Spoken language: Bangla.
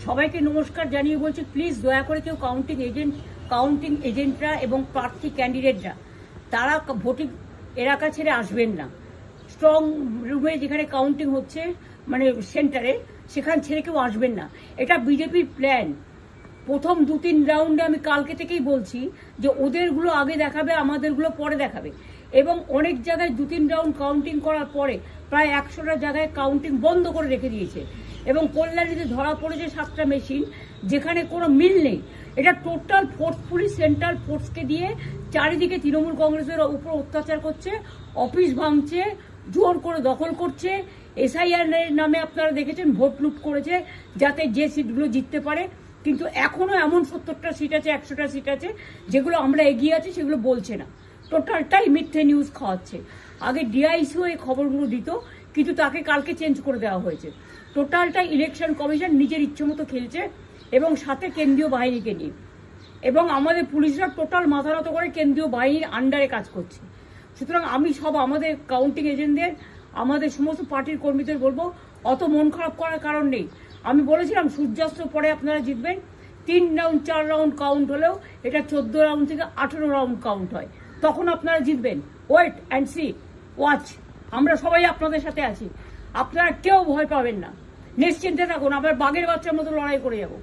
সবাইকে নমস্কার জানিয়ে বলছি, প্লিজ দয়া করে কেউ কাউন্টিং এজেন্টরা এবং প্রার্থী ক্যান্ডিডেটরা তারা ভোটিং এলাকা ছেড়ে আসবেন না। স্ট্রং রুমে যেখানে কাউন্টিং হচ্ছে, মানে সেন্টারে, সেখান ছেড়ে কেউ আসবেন না। এটা বিজেপির প্ল্যান। প্রথম 2-3 রাউন্ডে আমি কালকে থেকেই বলছি যে ওদেরগুলো আগে দেখাবে, আমাদেরগুলো পরে দেখাবে। এবং অনেক জায়গায় 2-3 রাউন্ড কাউন্টিং করার পরে প্রায় 100টা জায়গায় কাউন্টিং বন্ধ করে রেখে দিয়েছে। এবং কল্যাণীতে ধরা পড়েছে 7টা মেশিন, যেখানে কোনো মিল নেই। এটা টোটাল ফোর্স, পুলিশ সেন্ট্রাল ফোর্সকে দিয়ে চারিদিকে তৃণমূল কংগ্রেসের উপর অত্যাচার করছে, অফিস ভাঙছে, জোর করে দখল করছে। এসআইআর এর নামে আপনারা দেখেছেন ভোট লুট করেছে যাতে যে সিটগুলো জিততে পারে। কিন্তু এখনো এমন 70টা সিট আছে, 100টা সিট আছে যেগুলো আমরা এগিয়ে আছি, সেগুলো বলছে না। টোটালটাই মিথ্যে নিউজ খাওয়াচ্ছে। আগে ডিআইসিও এই খবরগুলো দিত, কিন্তু তাকে কালকে চেঞ্জ করে দেওয়া হয়েছে। টোটালটাই ইলেকশন কমিশন নিজের ইচ্ছে মতো খেলছে, এবং সাথে কেন্দ্রীয় বাহিনীকে নিয়ে। এবং আমাদের পুলিশরা টোটাল মাথা নত করে কেন্দ্রীয় বাহিনীর আন্ডারে কাজ করছে। সুতরাং আমি আমাদের কাউন্টিং এজেন্টদের, আমাদের সমস্ত পার্টির কর্মীদের বলবো, অত মন খারাপ করার কারণ নেই। আমি বলেছিলাম সূর্যাস্ত পরে আপনারা জিতবেন। 3 রাউন্ড 4 রাউন্ড কাউন্ট হলেও এটা 14 রাউন্ড থেকে 18 রাউন্ড কাউন্ট হয়, তখন আপনারা জিতবেন। Wait and see, watch. আমরা সবাই আপনাদের সাথে আছি, আপনারা কেউ ভয় পাবেন না, নিশ্চিন্তে থাকুন। আবার বাঘের বাচ্চার মতো লড়াই করে যাবো।